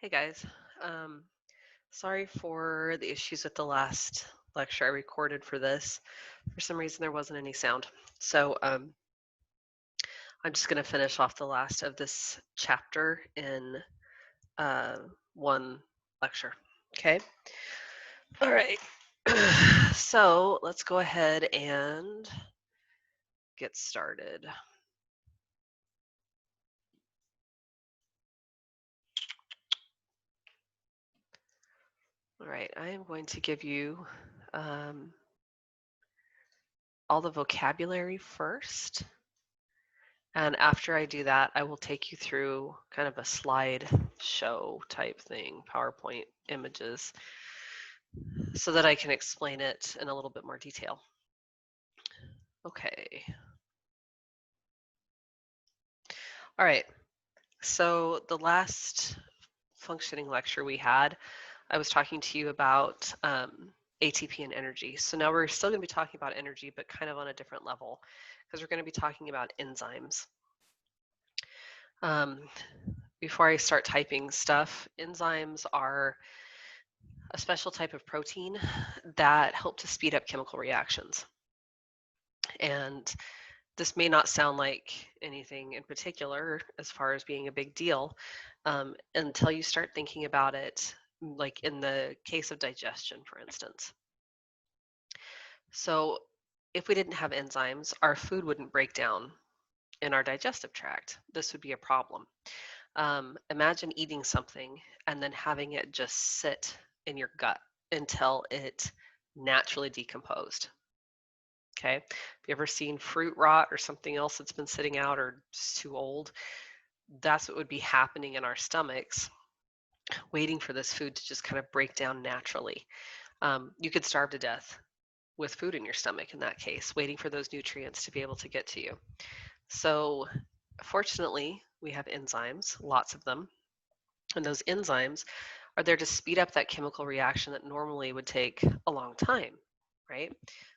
Hey guys, um, sorry for the issues with the last lecture I recorded for this. For some reason, there wasn't any sound. So I'm just going to finish off the last of this chapter in uh, one lecture. Okay. All right. So let's go ahead and get started. All right. I am going to give you um, all the vocabulary first. And after I do that, I will take you through kind of a slide show type thing, PowerPoint images, so that I can explain it in a little bit more detail. Okay. All right. So the last functioning lecture we had, I was talking to you about ATP and energy. So now we're still going to be talking about energy, but kind of on a different level, because we're going to be talking about enzymes. Before I start typing stuff, enzymes are a special type of protein that help to speed up chemical reactions. And this may not sound like anything in particular as far as being a big deal until you start thinking about it, like in the case of digestion, for instance. So if we didn't have enzymes, our food wouldn't break down in our digestive tract. This would be a problem. Imagine eating something and then having it just sit in your gut until it naturally decomposed. Okay. Have you ever seen fruit rot or something else that's been sitting out or just too old? That's what would be happening in our stomachs, waiting for this food to just kind of break down naturally. You could starve to death with food in your stomach in that case, waiting for those nutrients to be able to get to you. So, fortunately, we have enzymes, lots of them. And those enzymes are there to speed up that chemical reaction that normally would take a long time, right?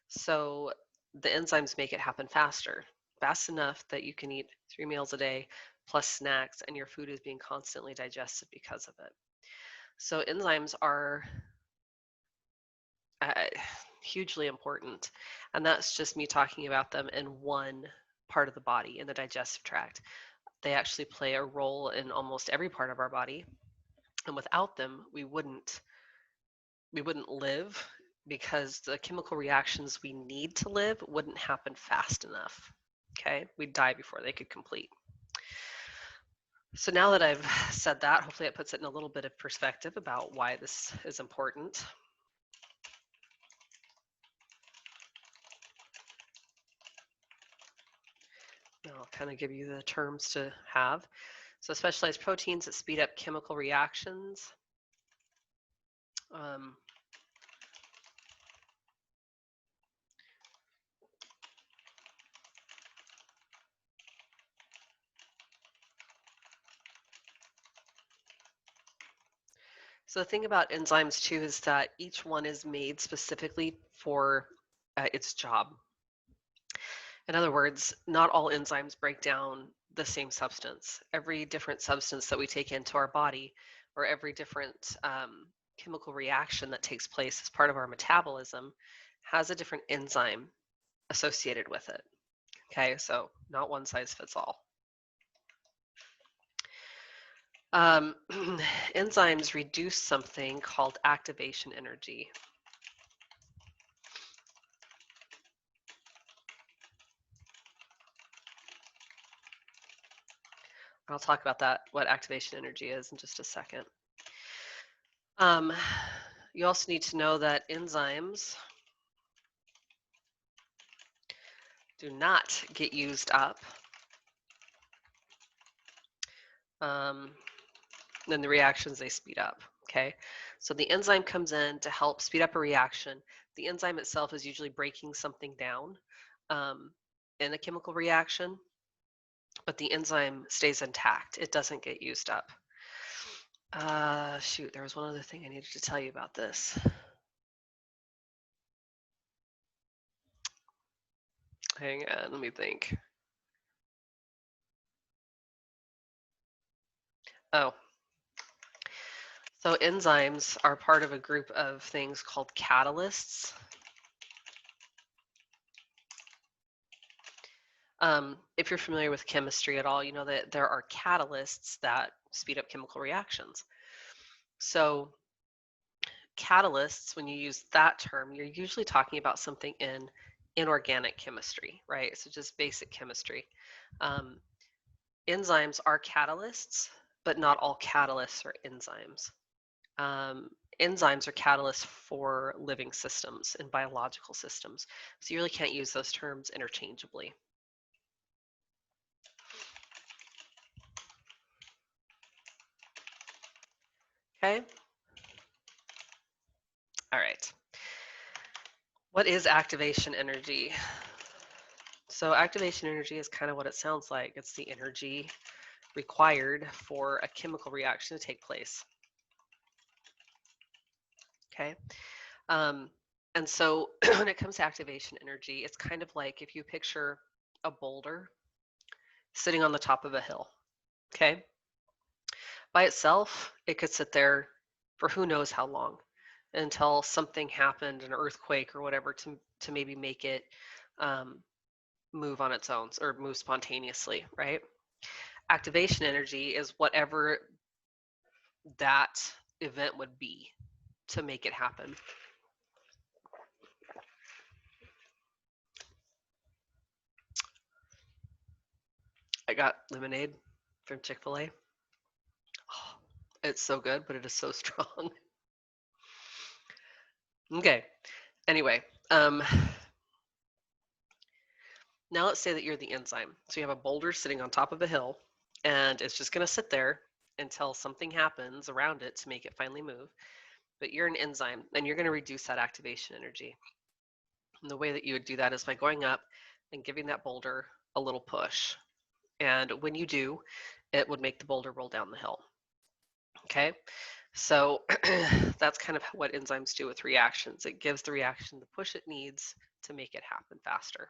So the enzymes make it happen faster, fast enough that you can eat 3 meals a day plus snacks and your food is being constantly digested because of it. So enzymes are uh, hugely important. And that's just me talking about them in one part of the body, in the digestive tract. They actually play a role in almost every part of our body. And without them, we wouldn't live because the chemical reactions we need to live wouldn't happen fast enough. Okay, we'd die before they could complete. So now that I've said that, hopefully it puts it in a little bit of perspective about why this is important. Now I'll kind of give you the terms to have. So specialized proteins that speed up chemical reactions. Um, So the thing about enzymes too is that each one is made specifically for its job. In other words, not all enzymes break down the same substance. Every different substance that we take into our body, or every different chemical reaction that takes place as part of our metabolism, has a different enzyme associated with it. Okay, so not one size fits all. Enzymes reduce something called activation energy. I'll talk about that, what activation energy is, in just a second. You also need to know that enzymes do not get used up. Then the reactions, they speed up. Okay, so the enzyme comes in to help speed up a reaction. The enzyme itself is usually breaking something down in a chemical reaction, but the enzyme stays intact. It doesn't get used up. Shoot, there was one other thing I needed to tell you about this. Hang on, let me think. Oh, So enzymes are part of a group of things called catalysts. If you're familiar with chemistry at all, you know that there are catalysts that speed up chemical reactions. So catalysts, when you use that term, you're usually talking about something in inorganic chemistry, right? So just basic chemistry. Um, enzymes are catalysts, but not all catalysts are enzymes. Um, enzymes are catalysts for living systems and biological systems. So you really can't use those terms interchangeably. Okay? All right. What is activation energy? So activation energy is kind of what it sounds like. It's the energy required for a chemical reaction to take place. Okay. Um, and so when it comes to activation energy, it's kind of like if you picture a boulder sitting on the top of a hill. Okay. By itself, it could sit there for who knows how long until something happened, an earthquake or whatever, to maybe make it um, move on its own or move spontaneously, right? Activation energy is whatever that event would be to make it happen. I got lemonade from Chick-fil-A. Oh, it's so good, but it is so strong. Okay. Anyway, now let's say that you're the enzyme. So you have a boulder sitting on top of a hill, and it's just going to sit there until something happens around it to make it finally move. But you're an enzyme, and you're going to reduce that activation energy. And the way that you would do that is by going up and giving that boulder a little push. And when you do, it would make the boulder roll down the hill. Okay, so that's kind of what enzymes do with reactions. It gives the reaction the push it needs to make it happen faster.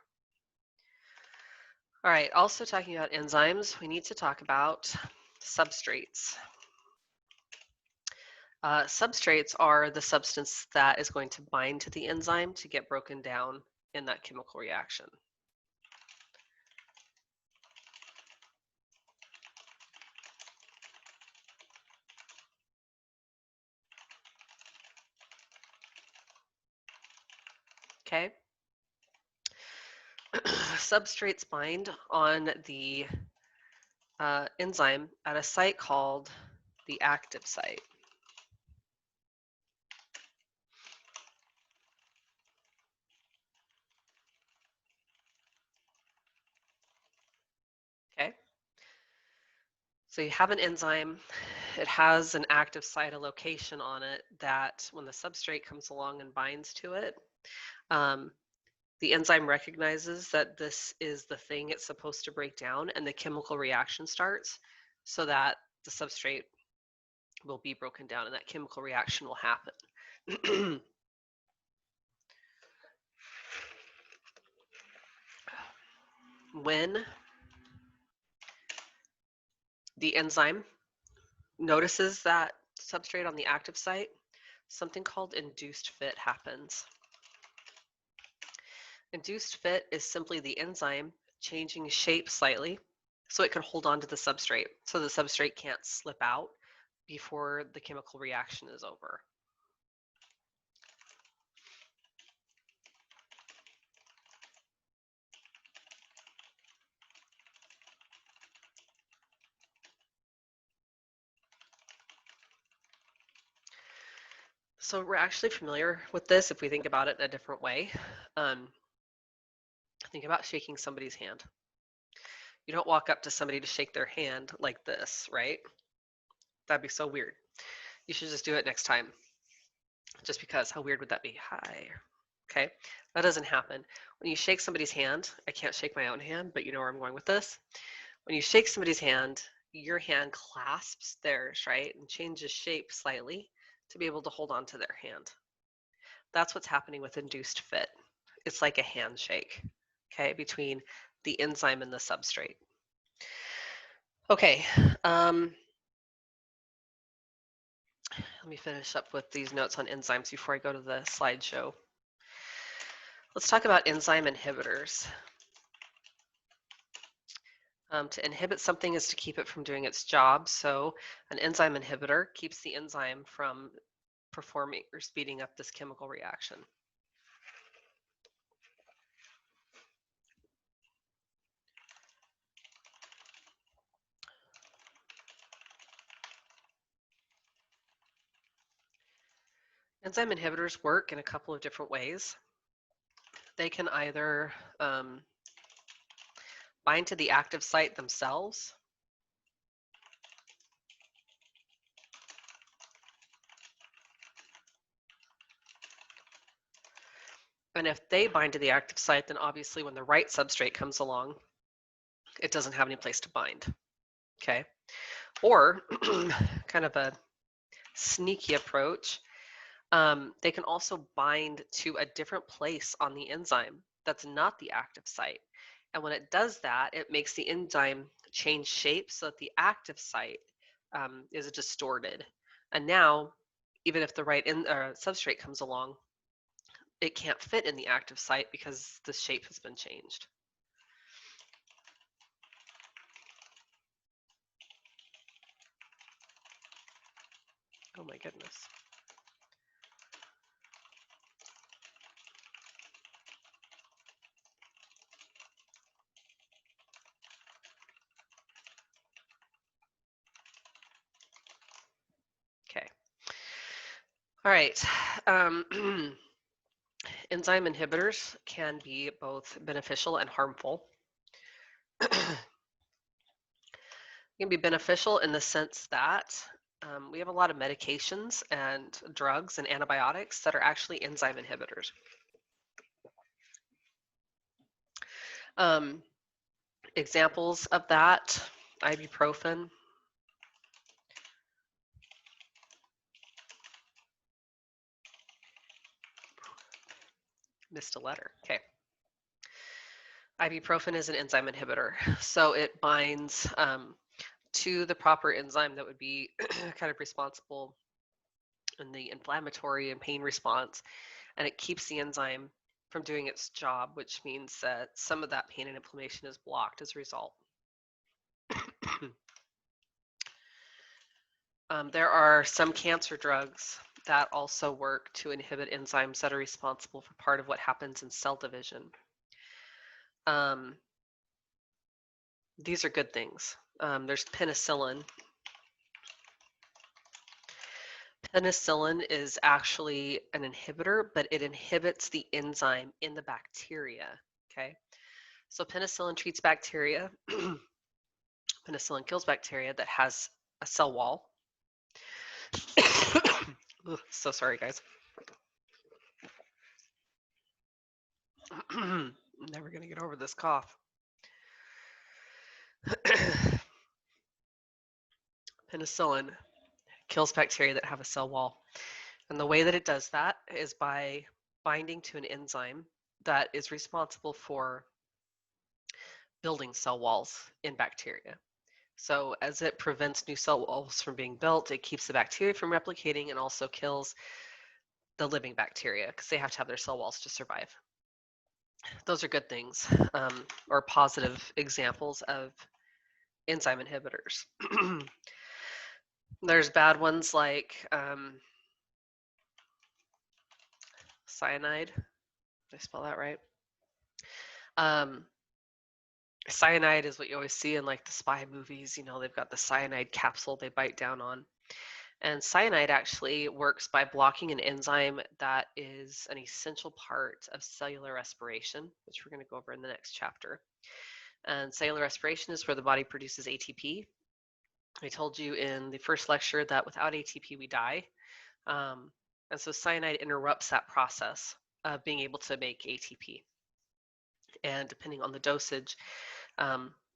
All right, also talking about enzymes, we need to talk about substrates. Substrates are the substance that is going to bind to the enzyme to get broken down in that chemical reaction. Okay. Substrates bind on the enzyme at a site called the active site. Okay. So you have an enzyme, it has an active site, a location on it that when the substrate comes along and binds to it, um, the enzyme recognizes that this is the thing it's supposed to break down and the chemical reaction starts so that the substrate will be broken down and that chemical reaction will happen. When the enzyme notices that substrate on the active site, something called induced fit happens. Induced fit is simply the enzyme changing shape slightly so it can hold on to the substrate so the substrate can't slip out before the chemical reaction is over. So we're actually familiar with this if we think about it in a different way. Um, think about shaking somebody's hand. You don't walk up to somebody to shake their hand like this, right? That'd be so weird. You should just do it next time. Just because, how weird would that be? Hi. Okay, that doesn't happen. When you shake somebody's hand, I can't shake my own hand, but you know where I'm going with this. When you shake somebody's hand, your hand clasps theirs, right? And changes shape slightly to be able to hold on to their hand. That's what's happening with induced fit. It's like a handshake, okay, between the enzyme and the substrate. Okay, Let me finish up with these notes on enzymes before I go to the slideshow. Let's talk about enzyme inhibitors. To inhibit something is to keep it from doing its job. So an enzyme inhibitor keeps the enzyme from performing or speeding up this chemical reaction. Enzyme inhibitors work in a couple of different ways. They can either bind to the active site themselves, and if they bind to the active site, then obviously when the right substrate comes along, it doesn't have any place to bind. Okay, or kind of a sneaky approach, they can also bind to a different place on the enzyme that's not the active site. And when it does that, it makes the enzyme change shape so that the active site is distorted. And now, even if the right substrate comes along, it can't fit in the active site because the shape has been changed. Oh my goodness. Okay. All right. Enzyme inhibitors can be both beneficial and harmful. Can be beneficial in the sense that we have a lot of medications and drugs and antibiotics that are actually enzyme inhibitors. Examples of that, ibuprofen, missed a letter. Okay. Ibuprofen is an enzyme inhibitor. So it binds to the proper enzyme that would be kind of responsible in the inflammatory and pain response, and it keeps the enzyme from doing its job, which means that some of that pain and inflammation is blocked as a result. There are some cancer drugs that also work to inhibit enzymes that are responsible for part of what happens in cell division. These are good things. There's penicillin. Penicillin is actually an inhibitor, but it inhibits the enzyme in the bacteria. Okay, so penicillin treats bacteria. Penicillin kills bacteria that has a cell wall. Ugh, so sorry, guys. I'm never going to get over this cough. Penicillin kills bacteria that have a cell wall. And the way that it does that is by binding to an enzyme that is responsible for building cell walls in bacteria. So as it prevents new cell walls from being built, it keeps the bacteria from replicating and also kills the living bacteria because they have to have their cell walls to survive. Those are good things, or positive examples of enzyme inhibitors. There's bad ones like cyanide. Did I spell that right? Cyanide is what you always see in like the spy movies. You know, they've got the cyanide capsule they bite down on. And cyanide actually works by blocking an enzyme that is an essential part of cellular respiration, which we're going to go over in the next chapter. And cellular respiration is where the body produces ATP. I told you in the first lecture that without ATP, we die. And so cyanide interrupts that process of being able to make ATP. And depending on the dosage,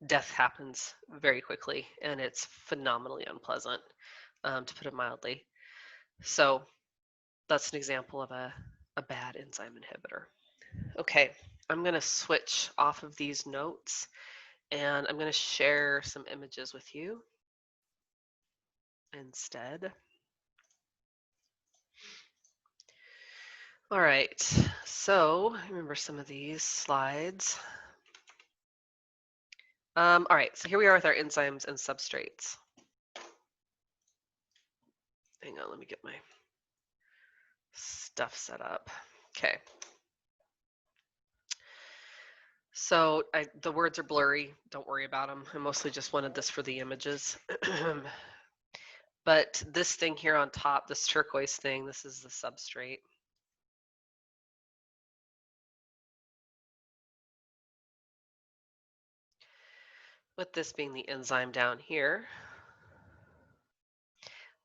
death happens very quickly, and it's phenomenally unpleasant, to put it mildly. So that's an example of a bad enzyme inhibitor. Okay, I'm going to switch off of these notes, and I'm going to share some images with you instead. All right, so remember some of these slides. All right, so here we are with our enzymes and substrates. Hang on, let me get my stuff set up. Okay. So the words are blurry. Don't worry about them. I mostly just wanted this for the images. But this thing here on top, this turquoise thing, this is the substrate. With this being the enzyme down here.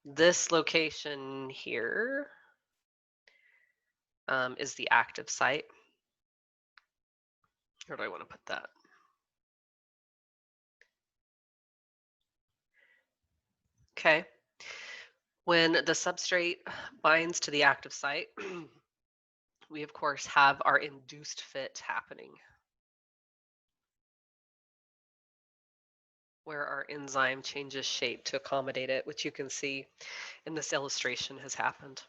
This location here is the active site. Where do I want to put that? Okay. When the substrate binds to the active site, we of course have our induced fit happening, where our enzyme changes shape to accommodate it, which you can see in this illustration has happened.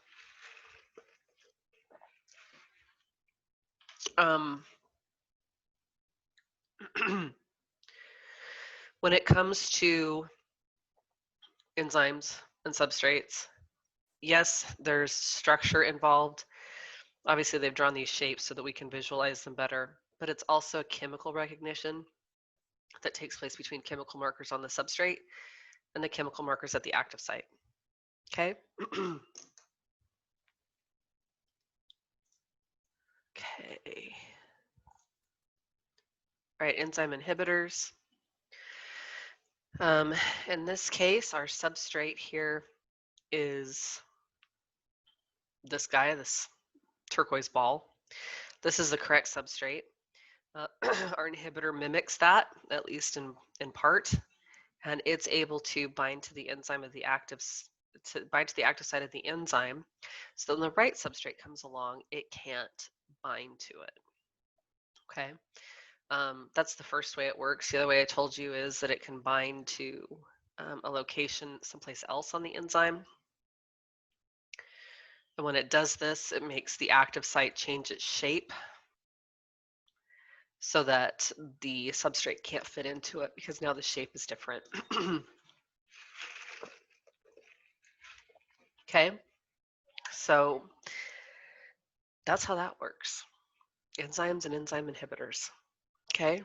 When it comes to enzymes and substrates, yes, there's structure involved. Obviously, they've drawn these shapes so that we can visualize them better, but it's also a chemical recognition that takes place between chemical markers on the substrate and the chemical markers at the active site. Okay. Okay. All right, enzyme inhibitors. In this case, our substrate here is this guy, this turquoise ball. This is the correct substrate. Our inhibitor mimics that, at least in part, and it's able to bind to the enzyme of the active site of the enzyme. So when the right substrate comes along, it can't bind to it. Okay, that's the first way it works. The other way I told you is that it can bind to a location someplace else on the enzyme. And when it does this, it makes the active site change its shape so that the substrate can't fit into it because now the shape is different. Okay, so that's how that works. Enzymes and enzyme inhibitors. Okay,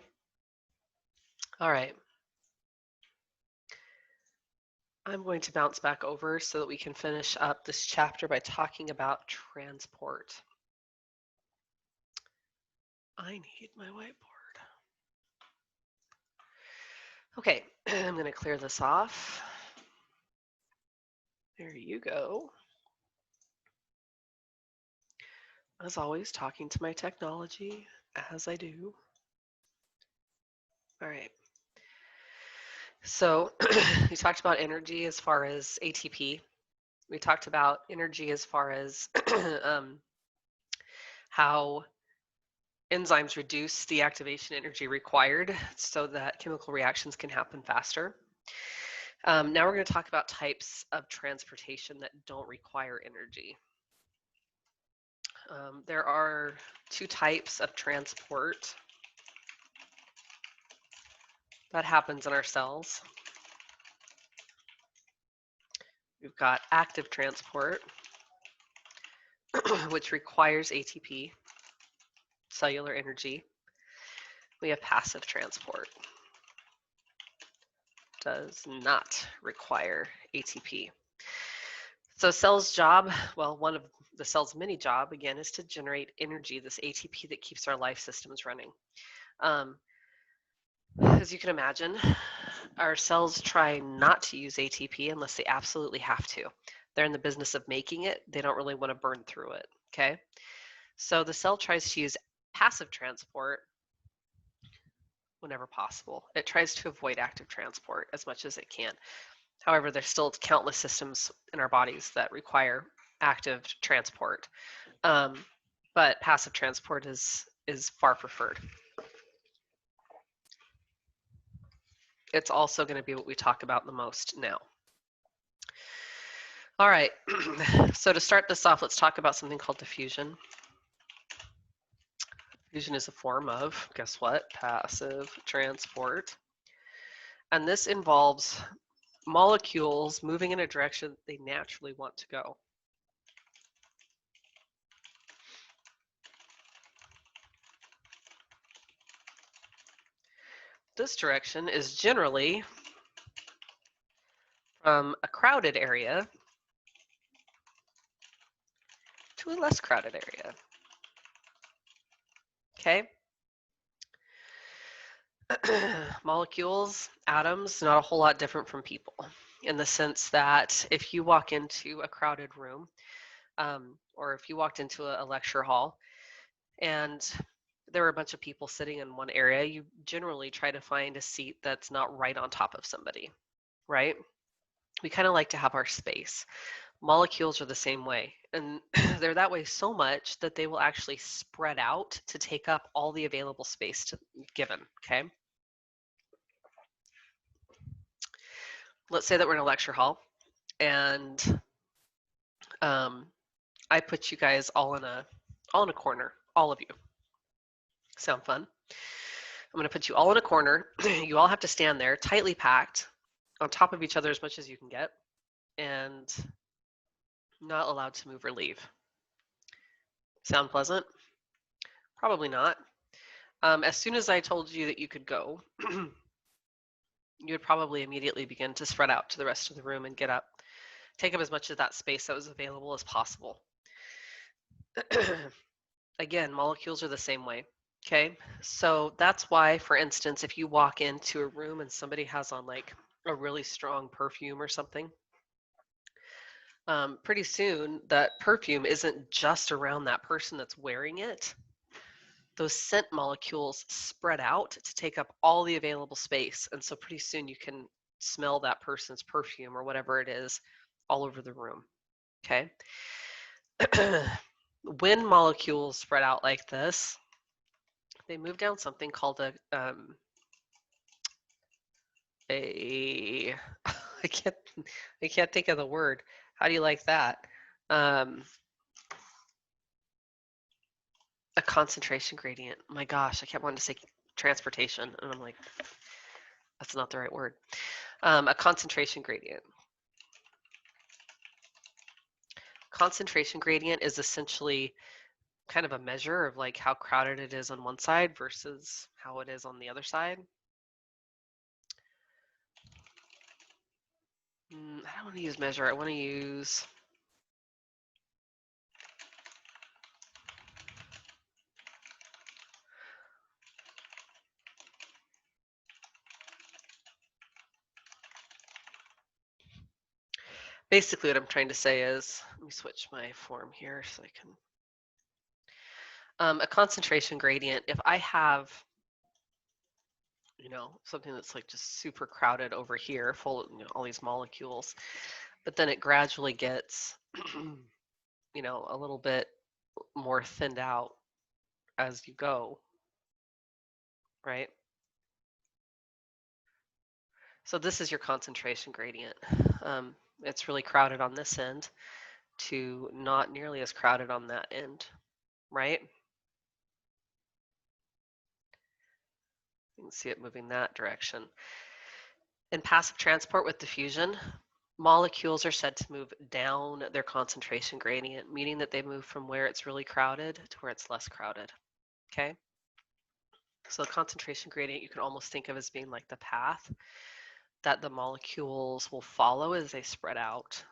all right. I'm going to bounce back over so that we can finish up this chapter by talking about transport. I need my whiteboard. Okay, I'm going to clear this off. There you go. As always, talking to my technology, as I do. All right. So we talked about energy as far as ATP. We talked about energy as far as how enzymes reduce the activation energy required so that chemical reactions can happen faster. Now we're going to talk about types of transportation that don't require energy. There are two types of transport that happens in our cells. We've got active transport, which requires ATP, cellular energy. We have passive transport, does not require ATP. So cell's job, well, one of the cell's many job, again, is to generate energy, this ATP that keeps our life systems running. As you can imagine, our cells try not to use ATP unless they absolutely have to. They're in the business of making it. They don't really want to burn through it, okay? So the cell tries to use passive transport whenever possible. It tries to avoid active transport as much as it can. However, there's still countless systems in our bodies that require active transport. But passive transport is far preferred. It's also going to be what we talk about the most now. All right, so to start this off, let's talk about something called diffusion. Fusion is a form of, guess what? Passive transport. And this involves molecules moving in a direction they naturally want to go. This direction is generally from a crowded area to a less crowded area. Okay? Molecules, atoms, not a whole lot different from people in the sense that if you walk into a crowded room, or if you walked into a lecture hall and there were a bunch of people sitting in one area, you generally try to find a seat that's not right on top of somebody, right? We kind of like to have our space. Molecules are the same way, and they're that way so much that they will actually spread out to take up all the available space given, okay? Let's say that we're in a lecture hall and I put you guys all in a corner, all of you. Sound fun? I'm going to put you all in a corner. You all have to stand there, tightly packed, on top of each other as much as you can get, and not allowed to move or leave. Sound pleasant? Probably not. As soon as I told you that you could go, you would probably immediately begin to spread out to the rest of the room and get up. Take up as much of that space that was available as possible. Again, molecules are the same way. Okay, so that's why, for instance, if you walk into a room and somebody has on like a really strong perfume or something, pretty soon that perfume isn't just around that person that's wearing it. Those scent molecules spread out to take up all the available space. And so pretty soon you can smell that person's perfume or whatever it is all over the room. Okay. When molecules spread out like this, they move down something called I can't think of the word. How do you like that? A concentration gradient. My gosh, I kept wanting to say transportation, and I'm like, that's not the right word. A concentration gradient. Concentration gradient is essentially kind of a measure of like how crowded it is on one side versus how it is on the other side. I don't want to use measure. I want to use basically what I'm trying to say is, let me switch my form here so I can. A concentration gradient, if I have, something that's like just super crowded over here, full of all these molecules, but then it gradually gets, a little bit more thinned out as you go, right? So this is your concentration gradient. It's really crowded on this end to not nearly as crowded on that end, right? You can see it moving that direction. In passive transport with diffusion, molecules are said to move down their concentration gradient, meaning that they move from where it's really crowded to where it's less crowded, okay? So the concentration gradient you can almost think of as being like the path that the molecules will follow as they spread out.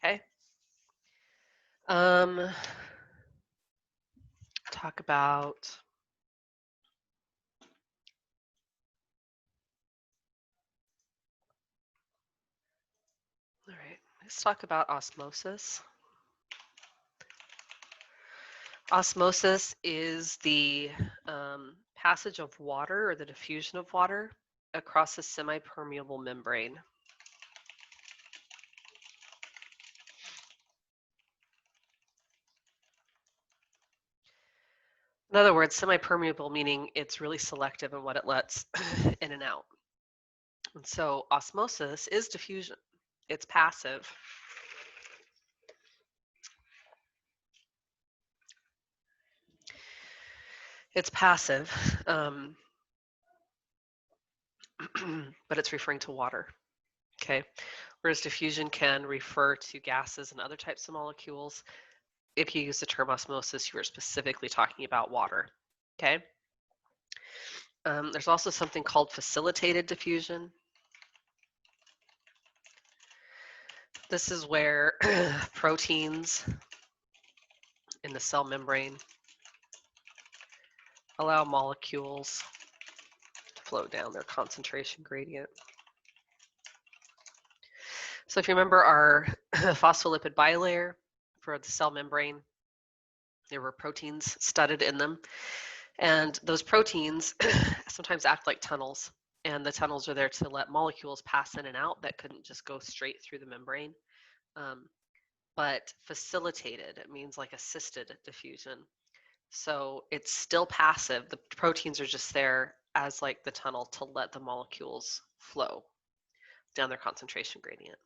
Okay. Talk about all right, let's talk about osmosis. Osmosis is the passage of water or the diffusion of water across a semi-permeable membrane. In other words, semi-permeable meaning it's really selective in what it lets in and out. And so osmosis is diffusion. It's passive. It's passive, but it's referring to water. Okay. Whereas diffusion can refer to gases and other types of molecules. If you use the term osmosis, you are specifically talking about water. Okay. There's also something called facilitated diffusion. This is where proteins in the cell membrane allow molecules to flow down their concentration gradient. So if you remember our phospholipid bilayer for the cell membrane, there were proteins studded in them. And those proteins sometimes act like tunnels. And the tunnels are there to let molecules pass in and out that couldn't just go straight through the membrane. But facilitated, it means like assisted diffusion. So it's still passive. The proteins are just there as like the tunnel to let the molecules flow down their concentration gradient.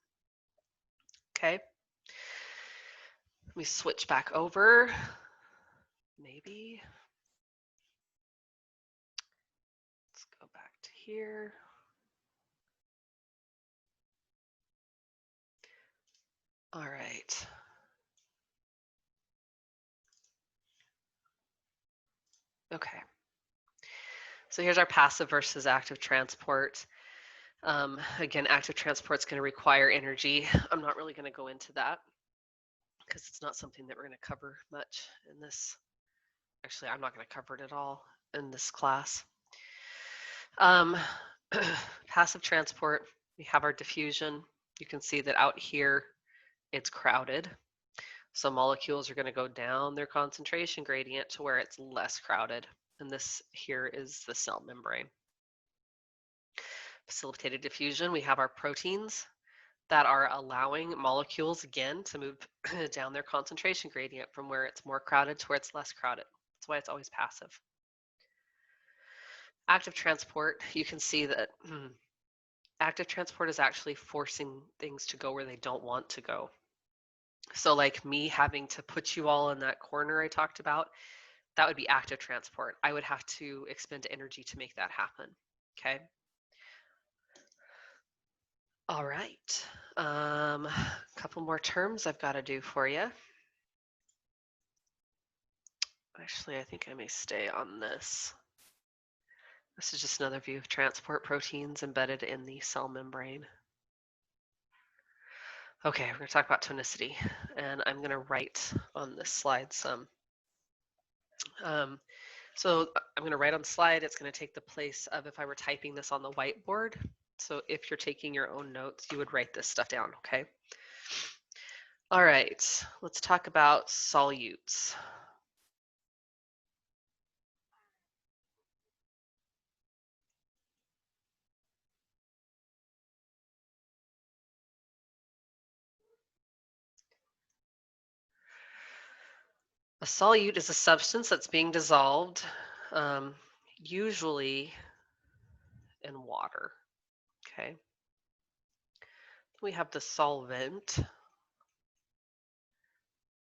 Okay. Let me switch back over. Maybe. Let's go back to here. All right. Okay. So here's our passive versus active transport. Again, active transport is going to require energy. I'm not really going to go into that because it's not something that we're going to cover much in this. Actually, I'm not going to cover it at all in this class. Passive transport, we have our diffusion. You can see that out here, it's crowded. So molecules are going to go down their concentration gradient to where it's less crowded. And this here is the cell membrane. Facilitated diffusion, we have our proteins that are allowing molecules, again, to move down their concentration gradient from where it's more crowded to where it's less crowded. That's why it's always passive. Active transport, you can see that active transport is actually forcing things to go where they don't want to go. So like me having to put you all in that corner I talked about, that would be active transport. I would have to expend energy to make that happen. Okay. All right. A couple more terms I've got to do for you. Actually, I think I may stay on this. This is just another view of transport proteins embedded in the cell membrane. Okay, we're going to talk about tonicity, and I'm going to write on this slide some. So I'm going to write on the slide. It's going to take the place of if I were typing this on the whiteboard. So if you're taking your own notes, you would write this stuff down, okay? All right, let's talk about solutes. A solute is a substance that's being dissolved, usually in water, okay? We have the solvent.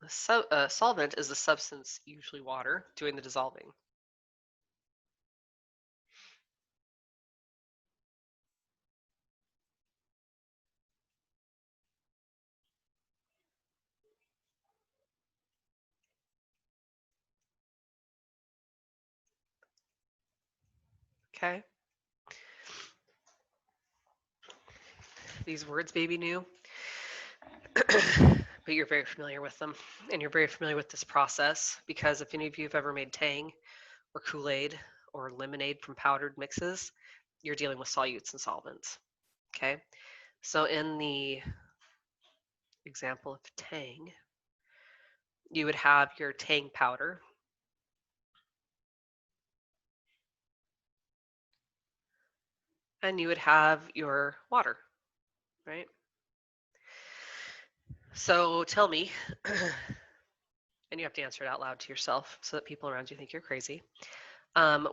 The solvent is the substance, usually water, doing the dissolving. Okay? These words may be new, but you're very familiar with them, and you're very familiar with this process because if any of you have ever made Tang or Kool-Aid or lemonade from powdered mixes, you're dealing with solutes and solvents. Okay? So in the example of Tang, you would have your Tang powder, and you would have your water, right? So tell me, and you have to answer it out loud to yourself so that people around you think you're crazy.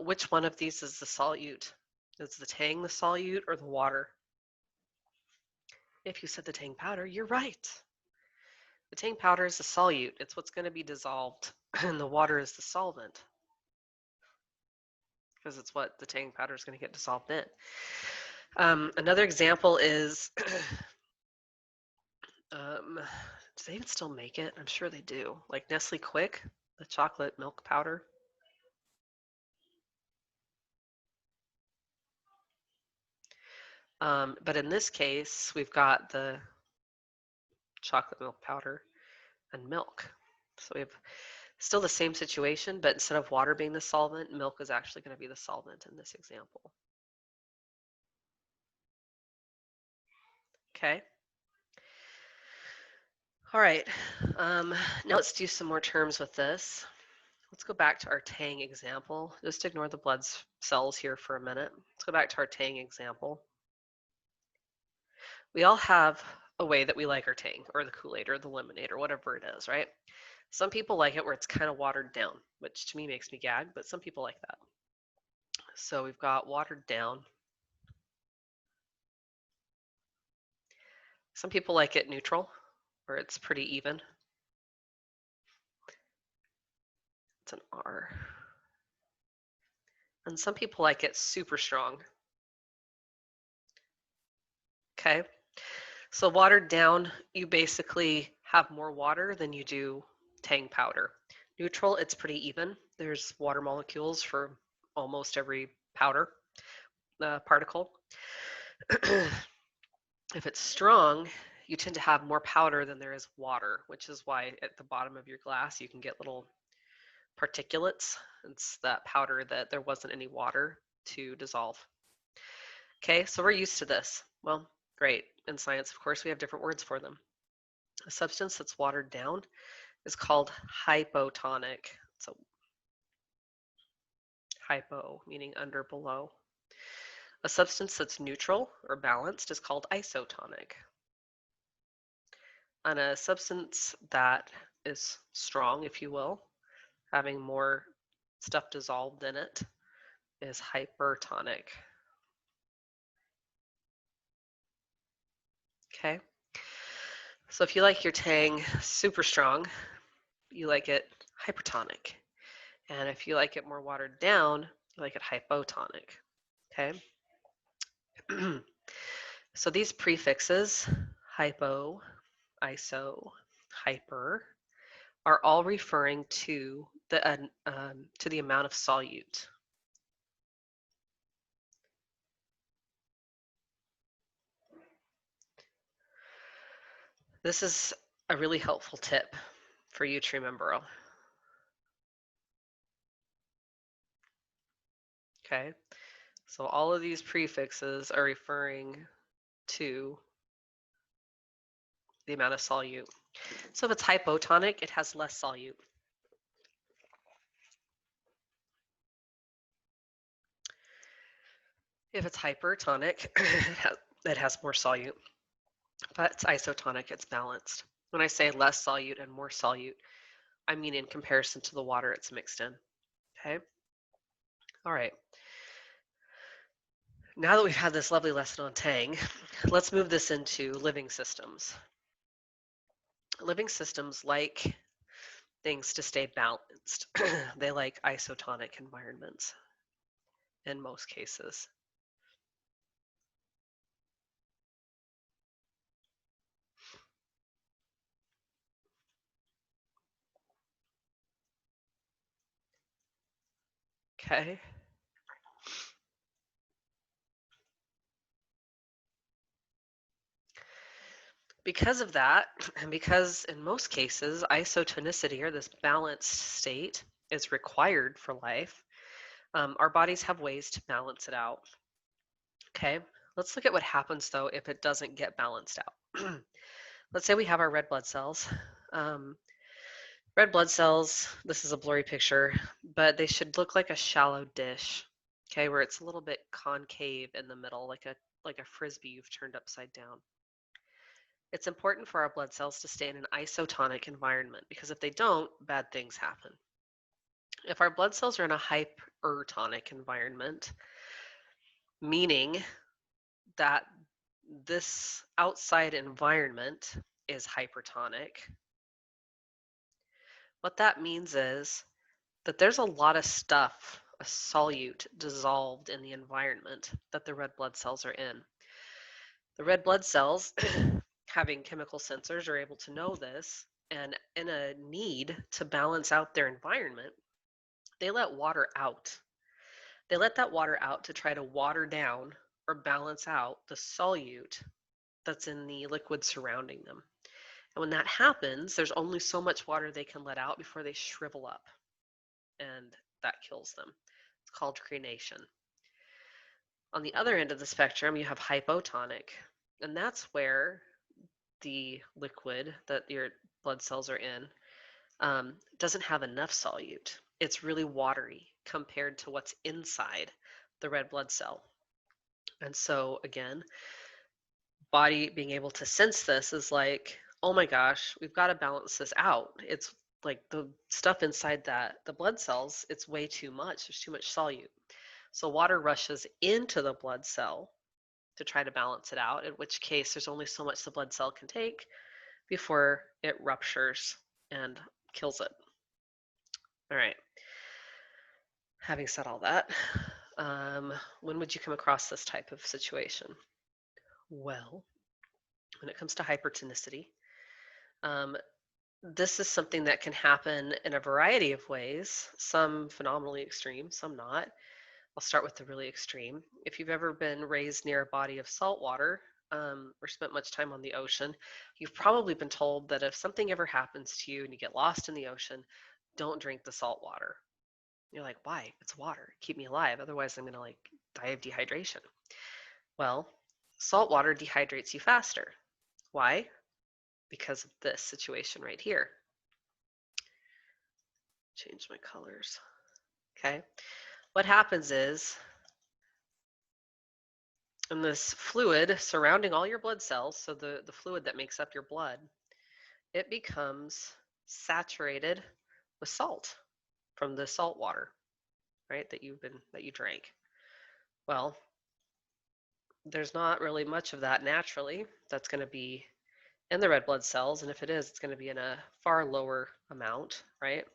Which one of these is the solute? Is the tang the solute or the water? If you said the tang powder, you're right. The tang powder is the solute. It's what's going to be dissolved, and the water is the solvent because it's what the tang powder is going to get dissolved in. Another example is, do they even still make it? I'm sure they do. Like Nestle Quick, the chocolate milk powder. But in this case, we've got the chocolate milk powder and milk. So we have still the same situation, but instead of water being the solvent, milk is actually going to be the solvent in this example. Okay. All right. Now let's do some more terms with this. Let's go back to our tang example. Just ignore the blood cells here for a minute. Let's go back to our tang example. We all have a way that we like our tang, or the Kool-Aid, or the lemonade, or whatever it is, right? Some people like it where it's kind of watered down, which to me makes me gag, but some people like that. So we've got watered down. Some people like it neutral, where it's pretty even. It's an R. And some people like it super strong. Okay. So watered down, you basically have more water than you do tang powder. Neutral, it's pretty even. There's water molecules for almost every powder particle. If it's strong, you tend to have more powder than there is water, which is why at the bottom of your glass you can get little particulates. It's that powder that there wasn't any water to dissolve. Okay, so we're used to this. Well, great. In science, of course, we have different words for them. A substance that's watered down is called hypotonic. So hypo, meaning under, below. A substance that's neutral or balanced is called isotonic. And a substance that is strong, if you will, having more stuff dissolved in it, is hypertonic. Okay. So if you like your tang super strong, you like it hypertonic. And if you like it more watered down, you like it hypotonic. Okay. So these prefixes, hypo, iso, hyper, are all referring to the amount of solute. This is a really helpful tip for you to remember. Okay, so all of these prefixes are referring to the amount of solute. So if it's hypotonic, it has less solute. If it's hypertonic, it has more solute. But it's isotonic, it's balanced. When I say less solute and more solute, I mean in comparison to the water it's mixed in. Okay? All right. Now that we've had this lovely lesson on tang, let's move this into living systems. Living systems like things to stay balanced. They like isotonic environments in most cases. Okay. Because of that, and because in most cases isotonicity, or this balanced state, is required for life, our bodies have ways to balance it out. Okay, let's look at what happens though if it doesn't get balanced out. Let's say we have our red blood cells. Red blood cells, this is a blurry picture, but they should look like a shallow dish, okay, where it's a little bit concave in the middle, like a frisbee you've turned upside down. It's important for our blood cells to stay in an isotonic environment because if they don't, bad things happen. If our blood cells are in a hypertonic environment, meaning that this outside environment is hypertonic, what that means is that there's a lot of stuff, a solute dissolved in the environment that the red blood cells are in. The red blood cells, having chemical sensors, are able to know this, and in a need to balance out their environment, they let water out. They let that water out to try to water down or balance out the solute that's in the liquid surrounding them. And when that happens, there's only so much water they can let out before they shrivel up, and that kills them. It's called crenation. On the other end of the spectrum, you have hypotonic, and that's where the liquid that your blood cells are in doesn't have enough solute. It's really watery compared to what's inside the red blood cell. And so, again, body being able to sense this is like, oh my gosh, we've got to balance this out. It's like the stuff inside the blood cells, it's way too much. There's too much solute. So water rushes into the blood cell to try to balance it out, in which case there's only so much the blood cell can take before it ruptures and kills it. All right. Having said all that, when would you come across this type of situation? Well, when it comes to hypertonicity, um, this is something that can happen in a variety of ways, some phenomenally extreme, some not. I'll start with the really extreme. If you've ever been raised near a body of salt water or spent much time on the ocean, you've probably been told that if something ever happens to you and you get lost in the ocean, don't drink the salt water. You're like, why? It's water. Keep me alive. Otherwise, I'm going to like die of dehydration. Well, salt water dehydrates you faster. Why? Because of this situation right here. Change my colors. Okay. What happens is, in this fluid surrounding all your blood cells, so the fluid that makes up your blood, it becomes saturated with salt from the salt water, right, that you drank. Well, there's not really much of that naturally that's going to be in the red blood cells, and if it is, it's going to be in a far lower amount, right?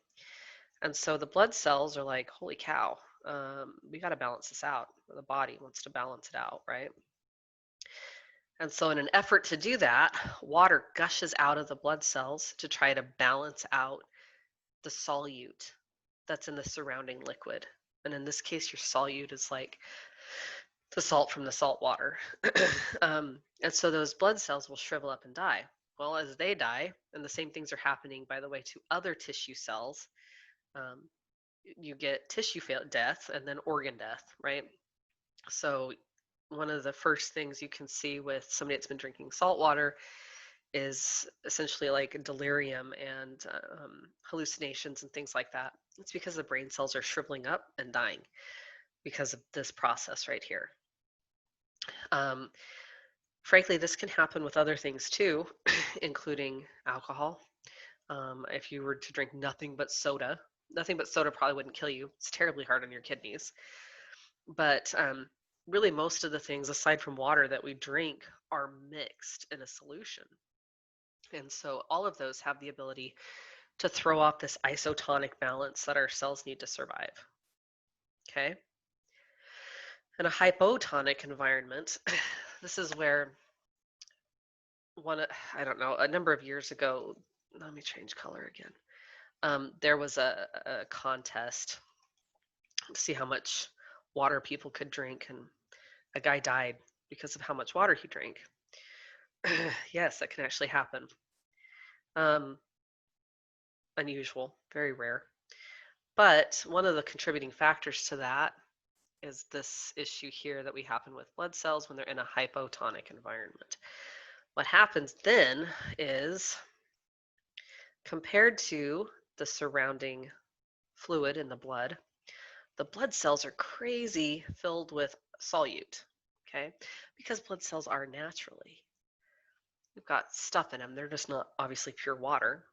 And so the blood cells are like, holy cow, we got to balance this out. The body wants to balance it out, right? And so in an effort to do that, water gushes out of the blood cells to try to balance out the solute that's in the surrounding liquid. And in this case, your solute is like the salt from the salt water. And so those blood cells will shrivel up and die. Well, as they die, and the same things are happening, by the way, to other tissue cells, um, you get tissue death and then organ death, right? So one of the first things you can see with somebody that's been drinking salt water is essentially like delirium and hallucinations and things like that. It's because the brain cells are shriveling up and dying because of this process right here. Frankly, this can happen with other things too, including alcohol. If you were to drink nothing but soda probably wouldn't kill you. It's terribly hard on your kidneys. But really, most of the things aside from water that we drink are mixed in a solution. And so all of those have the ability to throw off this isotonic balance that our cells need to survive. Okay? In a hypotonic environment, this is where I don't know, a number of years ago, let me change color again. There was a contest to see how much water people could drink, and a guy died because of how much water he drank. Yes, that can actually happen. Unusual, very rare. But one of the contributing factors to that is this issue here that we happen with blood cells when they're in a hypotonic environment. What happens then is, compared to the surrounding fluid in the blood cells are crazy filled with solute, okay? Because blood cells are naturally. They've got stuff in them. They're just not obviously pure water,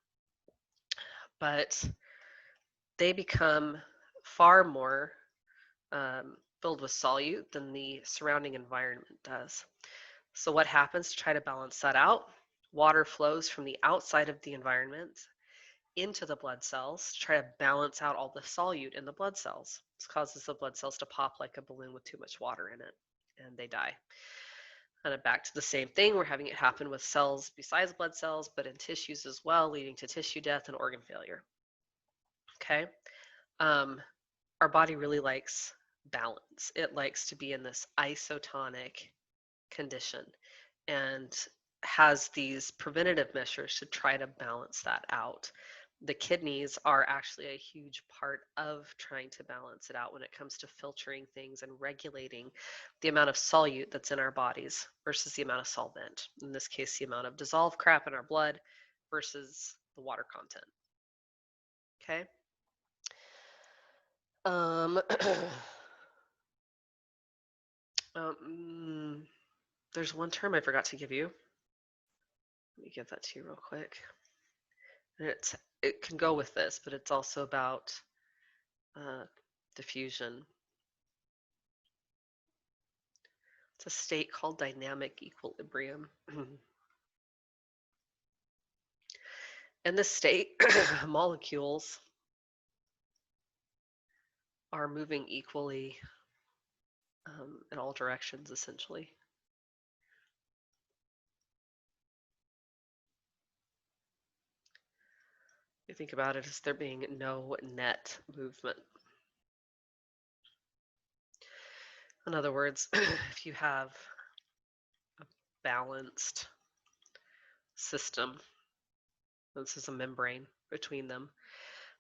but they become far more filled with solute than the surrounding environment does. So what happens to try to balance that out? Water flows from the outside of the environment into the blood cells to try to balance out all the solute in the blood cells. This causes the blood cells to pop like a balloon with too much water in it, and they die. And back to the same thing, we're having it happen with cells besides blood cells, but in tissues as well, leading to tissue death and organ failure. Okay. Um, our body really likes balance. It likes to be in this isotonic condition and has these preventative measures to try to balance that out. The kidneys are actually a huge part of trying to balance it out when it comes to filtering things and regulating the amount of solute that's in our bodies versus the amount of solvent. In this case, the amount of dissolved crap in our blood versus the water content. Okay. Um, there's one term I forgot to give you. Let me give that to you real quick. And it can go with this, but it's also about diffusion. It's a state called dynamic equilibrium. In this state, molecules are moving equally in all directions, essentially. You think about it as there being no net movement. In other words, if you have a balanced system, this is a membrane between them,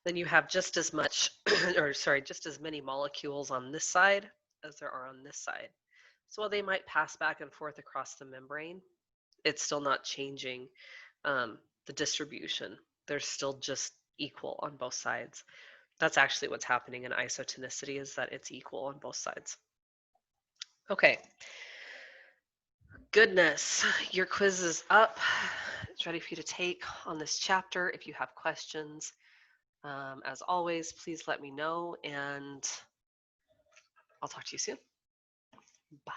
then you have just as much, or sorry, just as many molecules on this side as there are on this side. So while they might pass back and forth across the membrane, it's still not changing the distribution. They're still just equal on both sides. That's actually what's happening in isotonicity, is that it's equal on both sides. Okay. Goodness, your quiz is up. It's ready for you to take on this chapter. If you have questions, as always, please let me know, and I'll talk to you soon. Bye.